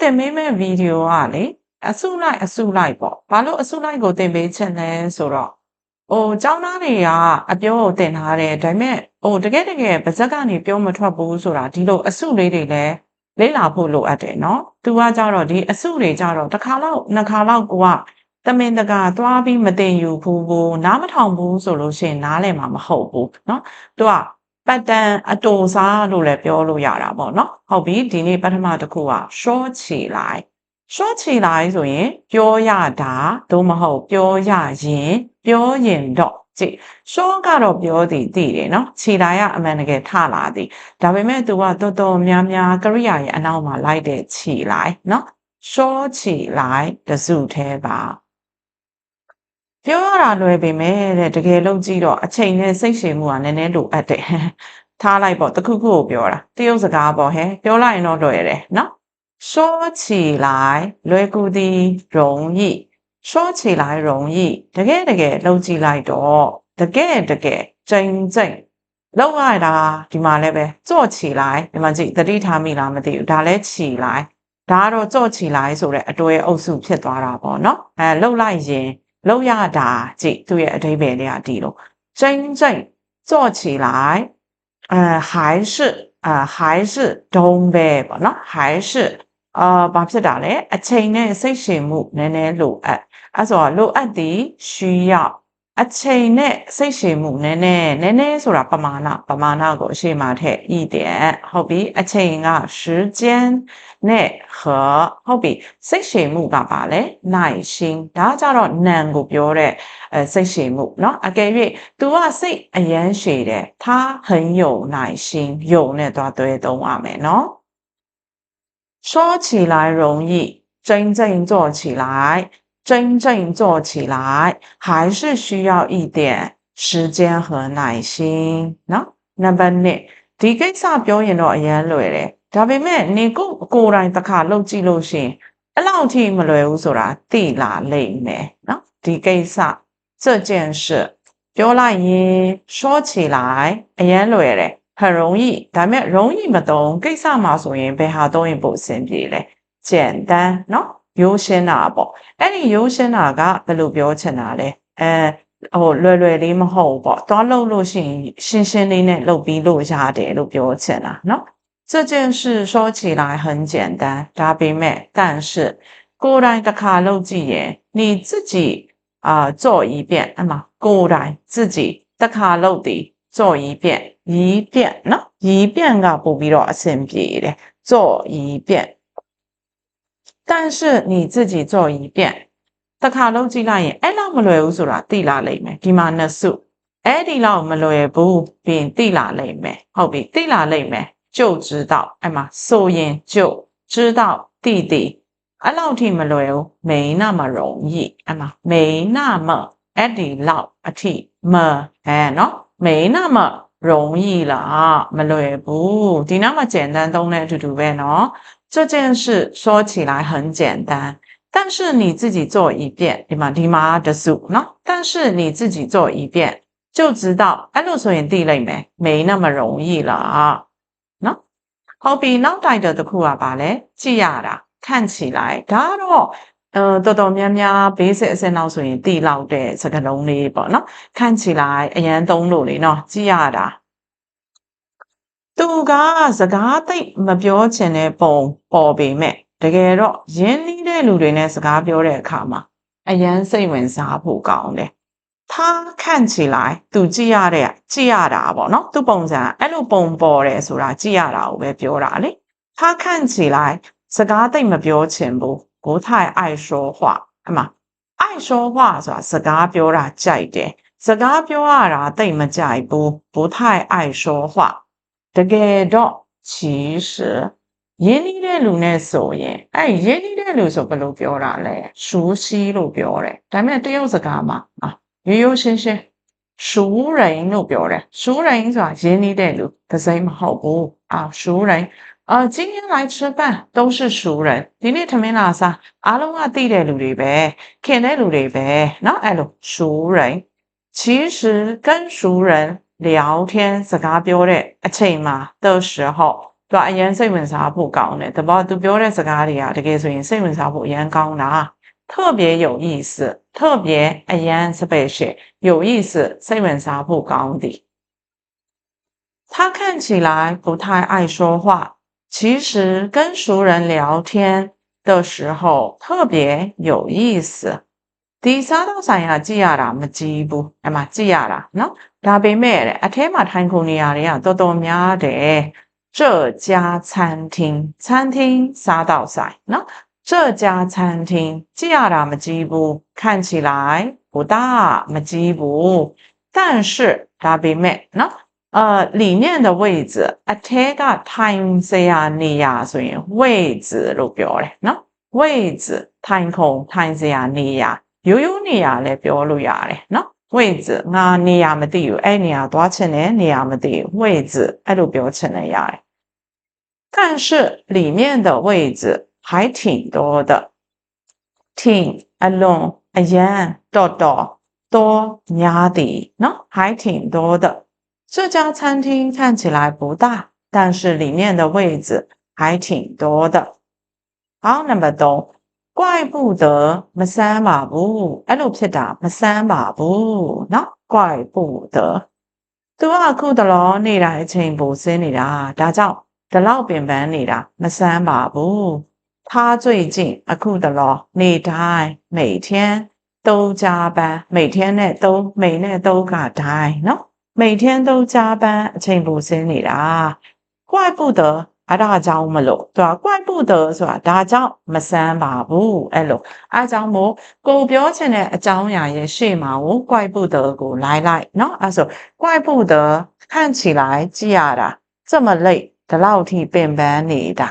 တင်ပေးမဲ့ဗီဒီယိုကလေအစုလိုက်ပေါ့ဘာလို့အစုလိုက်ကိုတင်ပေးချင်လဲဆိုတော့ကျောင်းသားတွေကအပြောကိုတင်ထားတယ်ဒါပေမဲ့တကယ်ပါဇက်ကနေပြောမထွက်ဘူးဆိုတာဒီလိုအစုလေးတွေလည်းလေ့လာဖို့လိုအပ်တယ်နော်သူကကြတော့ဒီအစုတွေကြတော့တစ်ခါလောက်နှစ်ခါလောက်ကိုကတမင်တကာသွားပြီးမတင်ယူဘူးနားမထောင်ဘူးဆိုလို့ရှိရင်နားလည်မှာမဟုတ်ဘူးနော်သူကပတ်တန်အတူစားလို့လည်းပြောလို့ရတာပေါ့နော်ဟုတ်ပြီဒီနေ့ပထမတစ်ခုကရှော့ချီလိုက်ရှော့ချီလိုက်ဆိုရင်ပြောရတာသို့မဟုတ်ပြောရရင်ပြောရင်တော့ကြည့်ရှော့ကတော့ပြောသည်သိတယ်နော်ခြေလိုက်ကအမှန်တကယ်ထလာသည်ဒါပေမဲ့ तू ကတော်တော်များများကရိယာရဲ့အနောက်မှာလိုက်တဲ့ခြေလိုက်နော်ရှော့ချီလိုက်တစုသေးပါပြောရတာလွယ်ပေမဲ့တဲ့တကယ်လို့ကြည့်တော့အချိန်နဲ့စိတ်ရှည်မှုကနည်းနည်းလိုအပ်တယ်ထားလိုက်ပေါ့တခုခုကိုပြောတာတရုတ်စကားပေါ့ဟဲ့ပြောလိုက်ရင်တော့လွယ်တယ်နော်说起来လွယ်ကူသည်容易说起来容易တကယ်လုပ်ကြည့်လိုက်တော့တကယ်ကျိန်လောက်ရတာဒီမှာလည်းပဲကြော့ချီလိုက်ဒီမှာကြည့်သတိထားမိလားမသိဘူးဒါလည်းချီလိုက်ဒါကတော့ကြော့ချီလိုက်ဆိုတဲ့အတွေ့အုပ်စုဖြစ်သွားတာပေါ့နော်လောက်လိုက်ရင်လောက်ရတာကြည့်သူ့ရဲ့အဓိပ္ပာယ်လေးကဒီလို真正做起来还是东北ပေါ့နော်还是ဘာဖြစ်တာလဲအချိန်နဲ့စိတ်ရှည်မှုနည်းနည်းလိုအပ်အဲ့ဆိုလိုအပ်သည်需要အချိန်နဲ့စိတ်ရှည်မှုနည်းနည်းဆိုတာပမာဏကိုအရှိမထည့်一点ဟုတ်ပြီအချိန်က时间နဲ့和ဟုတ်ပြီစိတ်ရှည်မှုကပါလဲ耐心ဒါကြတော့နံကိုပြောတဲ့စိတ်ရှည်မှုเนาะအကယ်၍ तू ကစိတ်အရန်ရှည်တယ်他很有耐心有နဲ့သွားတွဲသုံးရမယ်เนาะ说起来容易真正做起来还是需要一点时间和耐心เนาะ number 2ဒီကိစ္စပြောရင်တော့အရန်လွယ်တယ်ဒါပေမဲ့နေကိုယ်တိုင်တစ်ခါလုပ်ကြည့်လို့ရှိရင်အဲ့လောက်ထိမလွယ်ဘူးဆိုတာသိလာလိမ့်မယ်เนาะဒီကိစ္စ这件事ပြောလိုက်ရင်说起来အရန်လွယ်တယ်很容易ဒါပေမဲ့容易မသုံးကိစ္စမှာဆိုရင်ဘယ်ဟာသုံးရင်ပိုအဆင်ပြေလဲ简单เนาะရိုးရှင်းတာပေါ့အဲ့ဒီရိုးရှင်းတာကဘယ်လိုပြောချင်တာလဲလွယ်လေးမဟုတ်ပေါ့သွားလုပ်လို့ရှိရင်ရှင်းလေးနဲ့လုပ်ပြီးလို့ရတယ်လို့ပြောချင်တာเนาะ这件事说起来很简单ဒါပေမဲ့但是ကိုယ်တိုင်တစ်ခါလုပ်ကြည့်ရင်你自己做一遍အမှကိုယ်တိုင်自己တစ်ခါလုပ်သည်做一遍เนาะ一遍ကပို့ပြီးတော့အဆင်ပြေတယ်做一遍但是你自己做一遍တစ်ခါလုံးကြည့်လိုက်ရင်အဲ့လောက်မလွယ်ဘူးဆိုတာသိလာလိမ့်မယ်ဒီမှာနှစ်စုအဲ့ဒီလောက်မလွယ်ဘူးပြင်သိလာလိမ့်မယ်ဟုတ်ပြီသိလာလိမ့်မယ်就知道အဲ့မှာဆိုရင်就知道弟弟အဲ့လောက်ထိမလွယ်ဘူး没那么容易အဲ့မှာ没那么အဲ့ဒီလောက်အထိမเนาะ没那么容易လားမလွယ်ဘူးဒီနောက်မှာ简单သုံးတဲ့အတူတူပဲเนาะ这件事说起来很简单但是你自己做一遍ဒီမှာတစုเนาะ但是你自己做一遍就知道အဲ့လိုဆိုရင်သိလိမ့်မယ်没那么容易လားเนาะဟုတ်ပြီနောက်တိုက်တဲ့တစ်ခုကပါလဲကြည့်ရတာ看起来ဒါတော့တော်တော်များများ basic အဆင့်လောက်ဆိုရင်သိလောက်တဲ့စကားလုံးလေးပေါ့เนาะ看起来အရန်သုံးလို့လေเนาะကြည့်ရတာသူကစကားသိမပြောချင်တဲ့ပုံပေါ်ပေမဲ့တကယ်တော့ရင်းနှီးတဲ့လူတွေနဲ့စကားပြောတဲ့အခါမှာအရန်စိတ်ဝင်စားဖို့ကောင်းတယ်他看起来သူကြည့်ရတာပေါ့နော်သူပုံစံအဲ့လိုပုံပေါ်တယ်ဆိုတာကြည့်ရတာကိုပဲပြောတာလေ他看起来စကားသိမပြောချင်ဘူး不太爱说话အမှ爱说话ဆိုတာစကားပြောတာကြိုက်တယ်စကားပြောရတာသိမကြိုက်ဘူး不太爱说话တကယ်တော့其实ရင်းနှီးတဲ့လူနဲ့ဆိုရင်အဲ့ရင်းနှီးတဲ့လူဆိုဘယ်လိုပြောတာလဲ熟悉လို့ပြောတယ်ဒါပေမဲ့တရုတ်စကားမှာရိုးရှင်း熟人လို့ပြောတယ်熟人ဆိုတာရင်းနှီးတဲ့လူတစိမ့်မဟုတ်ဘူး熟人今天来吃饭都是熟人ဒီနေ့ထမင်းလာစားအားလုံးကသိတဲ့လူတွေပဲခင်တဲ့လူတွေပဲเนาะအဲ့လို熟人其实跟熟人聊天စကားပြောတဲ့အချိန်မှာ的时候သူကအရင်စိတ်ဝင်စားဖို့ကောင်းတယ်တဘောသူပြောတဲ့စကားတွေကတကယ်ဆိုရင်စိတ်ဝင်စားဖို့အရင်ကောင်းတာ特别有意思特别အရင် special 有意思စိတ်ဝင်စားဖို့ကောင်းသည်他看起来不太爱说话其实跟熟人聊天的时候特别有意思ဒီစားတော့ဆိုင်ရာကြည့်ရတာမကြည့်ဘူးအဲ့မှာကြည့်ရတာနော်ဒါပေမဲ့အထဲမှာထိုင်ခုံနေရာတွေကတော်တော်များတယ်这家餐厅餐厅စားတော့ဆိုင်နော်这家餐厅ကြည့်ရတာမကြည့်ဘူး看起来不大မကြည့်ဘူး但是ဒါပေမဲ့နော်里面的位置အထဲကထိုင်စရာနေရာဆိုရင်位置လို့ပြောတယ်နော်位置ထိုင်ခုံထိုင်စရာနေရာရိုးရိုးနေရာလည်းပြောလို့ရတယ်နော်位置ငါနေရာမသိဘူးအဲ့နေရာသွားချင်တယ်နေရာမသိဘူး位置အဲ့လိုပြောချင်တယ်ရတယ်但是里面的位置还挺多的挺အလွန်အရန်တော်တော်多များသည်နော်还挺多的这家餐厅看起来不大但是里面的位置还挺多的好number 3怪不得မဆန်းပါဘူးအဲ့လိုဖြစ်တာမဆန်းပါဘူးเนาะ怪不得သူကအခုတလောနေတိုင်းအချိန်ပိုစင်းနေတာဒါကြောင့်ဒီလောက်ပင်ပန်းနေတာမဆန်းပါဘူး他最近အခုတလောနေတိုင်း每天都加班每天နဲ့都每နဲ့都ကတိုင်းเนาะ每天都加班အချိန်ပိုစင်းနေတာ怪不得အဲ့ဒါကြောင့်မလို့သူက怪不得ဆိုတာဒါကြောင့်မဆန်းပါဘူးအဲ့လိုအဲ့ကြောင့်မို့ကိုပြောချင်တဲ့အကြောင်းအရာရဲ့ရှေ့မှာကို怪不得ကိုလိုက်เนาะအဲ့ဆို怪不得看起来ကြည့်ရတာ这么累ဒီလောက်ထိပင်ပန်းနေတာ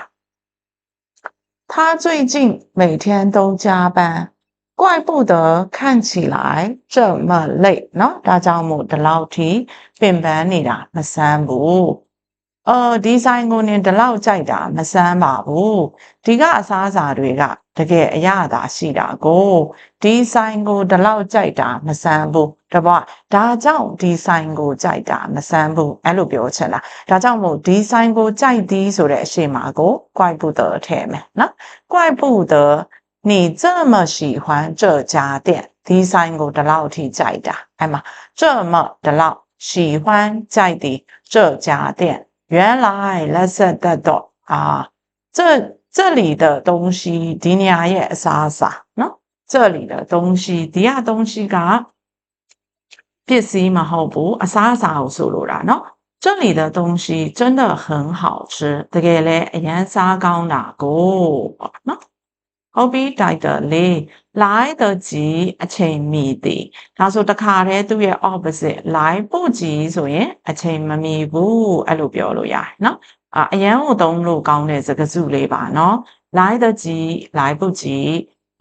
他最近每天都加班怪不得看起来这么累เนาะဒါကြောင့်မို့ဒီလောက်ထိပင်ပန်းနေတာမဆန်းဘူးဒီဆိုင်ကိုနင်ဒီလောက်ကြိုက်တာမဆန်းပါဘူးဒီကအစားအစာတွေကတကယ်အရသာရှိတာကိုဒီဆိုင်ကိုဒီလောက်ကြိုက်တာမဆန်းဘူးတပဒါကြောင့်ဒီဆိုင်ကိုကြိုက်တာမဆန်းဘူးအဲ့လိုပြောချင်တာဒါကြောင့်မို့ဒီဆိုင်ကိုကြိုက်သည်ဆိုတဲ့အရှိမှာကို怪不得ထည့်မယ်နော်怪不得你这么喜欢这家店ဒီဆိုင်ကိုဒီလောက်ထိကြိုက်တာအဲ့မှာ这么ဒီလောက်喜欢ကြိုက်သည်这家店原来let's say that 这里的东西ဒီနေရာရဲ့အစားအစာနော်这里的东西ဒီက东西ကပစ္စည်းမဟုတ်ဘူးအစားအစာကိုဆိုလိုတာနော်这里的东西真的很好吃တကယ်လဲအရန်စားကောင်းတာကိုနော်ဟုတ်ပြီတိုက်တယ်လေ来得及အချိန်မီသည်ဒါဆိုတခါတည်းသူ့ရဲ့ opposite 来不及ဆိုရင်အချိန်မမီဘူးအဲ့လိုပြောလို့ရတယ်နော်အရန်ကိုသုံးလို့ကောင်းတဲ့စကားစုလေးပါနော်来得及来不及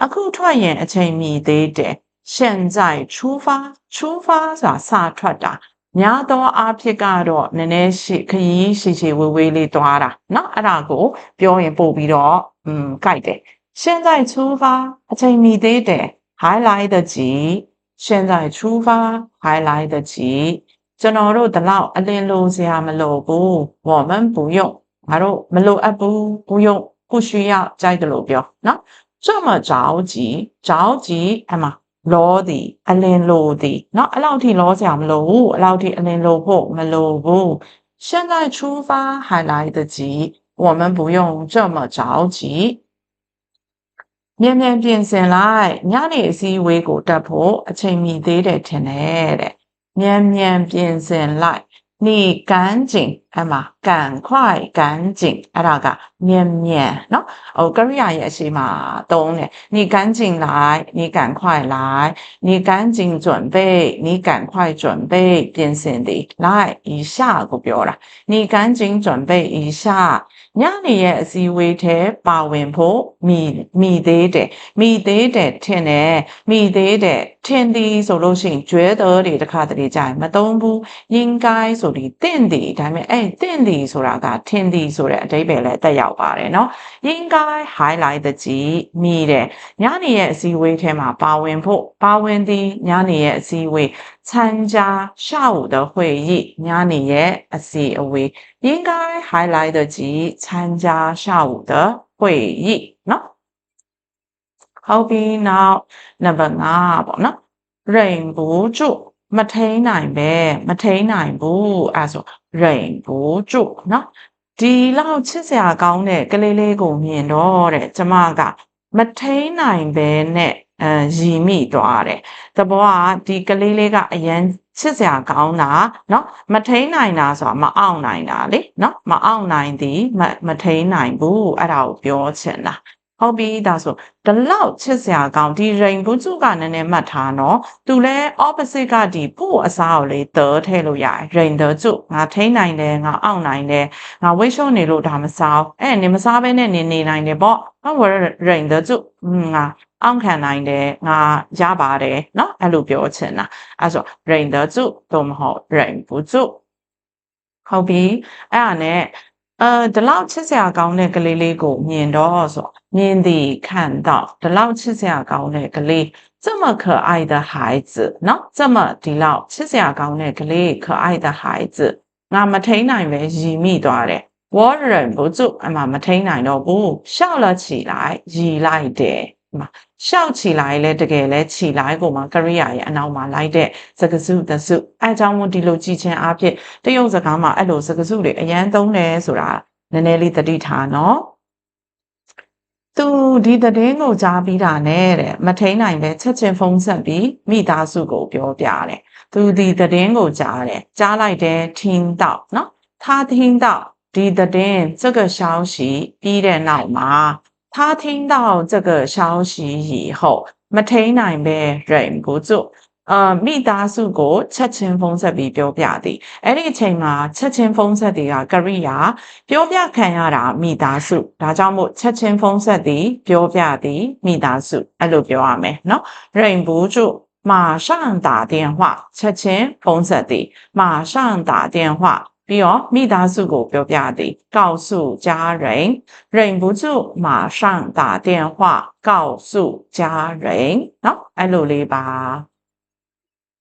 အခုထွက်ရင်အချိန်မီသေးတယ်现在出发出发ဆိုတာစထွက်တာများသောအားဖြင့်ကတော့နည်းနည်းရှိခရီးရှိရှိဝေးဝေးလေးသွားတာเนาะအဲ့ဒါကိုပြောရင်ပို့ပြီးတော့ကြိုက်တယ်现在出发အချိန်မီသေးတယ်还来得及现在出发还来得及ကျွန်တော်တို့ဒီလောက်အလင်းလို့စရာမလိုဘူး我们不用ငါတို့မလိုအပ်ဘူး不用不需要ကြိုက်တယ်လို့ပြောเนาะ这么着急着急အဲ့မှာလောသည်အလင်းလိုသည်เนาะအဲ့လောက်ထိလောစရာမလိုဘူးအဲ့လောက်ထိအလင်းလိုဖို့မလိုဘူး现在出发还来得及我们不用这么着急မြန်မြန်ပြင်ဆင်လိုက်ညနေအစည်းအဝေးကိုတက်ဖို့အချိန်မီသေးတယ်ထင်တယ်တဲ့မြန်မြန်ပြင်ဆင်လိုက်你赶紧အဲ့မှာ赶快赶紧အဲ့ဒါကမြန်မြန်เนาะဟိုကရိယာရဲ့အရှိမသုံးတယ်你赶紧来你赶快来你赶紧准备你赶快准备ပြင်ဆင်သည်လိုက်一下ကိုပြောတာ你赶紧准备一下ညနေရဲ့အစည်းအဝေးထဲပါဝင်ဖို့မိသေးတယ်ထင်တယ်မိသေးတယ်ထင်သည်ဆိုလို့ရှိရင်觉得တွေတခါတလေကြာရင်မသုံးဘူး应该ဆိုပြီးတင့်သည်ဒါပေမဲ့အဲ့定理ဆိုတာကထင်သည်ဆိုတဲ့အဓိပ္ပာယ်လည်းတက်ရောက်ပါတယ်နော်应该还来得及မိတဲ့ညနေရဲ့အစည်းအဝေးထဲမှာပါဝင်ဖို့ပါဝင်သည်ညနေရဲ့အစည်းအဝေး参加下午的会议ညနေရဲ့အစည်းအဝေး应该还来得及参加下午的会议နော်ဟုတ်ပြီနောက်နံပါတ်5ပေါ့နော်忍不住မထိန်နိုင်ပဲမထိန်နိုင်ဘူးအဲဆို忍不住နော်ဒီလောက်ချစ်စရာကောင်းတဲ့ကလေးလေးကိုမြင်တော့တဲ့ကျမကမထိန်နိုင်ပဲနဲ့ရည်မိသွားတယ်တဘောကဒီကလေးလေးကအရန်ချစ်စရာကောင်းတာเนาะမထိန်နိုင်တာဆိုတာမအောင်နိုင်တာလေเนาะမအောင်နိုင်သည်မထိန်နိုင်ဘူးအဲ့ဒါကိုပြောချင်တာဟုတ်ပြီဒါဆိုဒီလောက်ချစ်စရာကောင်းဒီရိန်ဘူးစုကနည်းနည်းမှတ်ထားနော်သူလဲ opposite ကဒီဖို့အစားကိုလေသထည့်လို့ရတယ်ရိန်သစုငါထိန်းနိုင်တယ်ငါအောင့်နိုင်တယ်ငါဝိတ်ရှုံနေလို့ဒါမစားနေမစားဘဲနဲ့နေနိုင်တယ်ပေါ့ဟုတ်ဝရရိန်သစုငါအောင့်ခံနိုင်တယ်ငါရပါတယ်เนาะအဲ့လိုပြောချင်တာအဲ့ဆိုရိန်သစုသို့မဟုတ်ရိန်ဘူးစုဟုတ်ပြီအဲ့ဒါနဲ့ဒီလောက်ချစ်စရာကောင်းတဲ့ကလေးလေးကိုမြင်တော့ဆိုမြင်သည်看到ဒီလောက်ချစ်စရာကောင်းတဲ့ကလေး这么可爱的孩子เนาะ这么ဒီလောက်ချစ်စရာကောင်းတဲ့ကလေး可爱的孩子ငါမထိန်နိုင်ပဲရည်မိသွားတယ်我忍不住အမှမထိန်နိုင်တော့ဘူး笑了起来ရည်လိုက်တယ်ရှောက်ချီလိုက်လဲတကယ်လဲချီလိုက်ကိုမှကရိယာရဲ့အနောက်မှာလိုက်တဲ့စကားစုတစုအဲကြောင့်မို့ဒီလိုကြည့်ချင်းအဖြစ်တရုတ်စကားမှာအဲ့လိုစကားစုတွေအရန်သုံးတယ်ဆိုတာနည်းနည်းလေးသတိထားနော်သူဒီသတင်းကိုကြားပြီးတာနဲ့တဲ့မထိန်နိုင်ပဲချက်ချင်းဖုန်းဆက်ပြီးမိသားစုကိုပြောပြတယ်သူဒီသတင်းကိုကြားတယ်ကြားလိုက်တယ်听到နော်他听到ဒီသတင်း这个消息ပြီးတဲ့နောက်မှာ他听到这个消息以后မထိန်နိုင်ပဲ忍不住မိသားစုကိုချက်ချင်းဖုန်းဆက်ပြီးပြောပြသည်အဲ့ဒီအချိန်မှာချက်ချင်းဖုန်းဆက်သည်ကကရိယာပြောပြခံရတာမိသားစုဒါကြောင့်မို့ချက်ချင်းဖုန်းဆက်သည်ပြောပြသည်မိသားစုအဲ့လိုပြောရမယ်နော်忍不住马上打电话ချက်ချင်းဖုန်းဆက်သည်马上打电话ပြီးတော့မိသားစုကိုပြောပြသည်告诉家人忍不住马上打电话告诉家人เนาะအဲ့လိုလေးပါ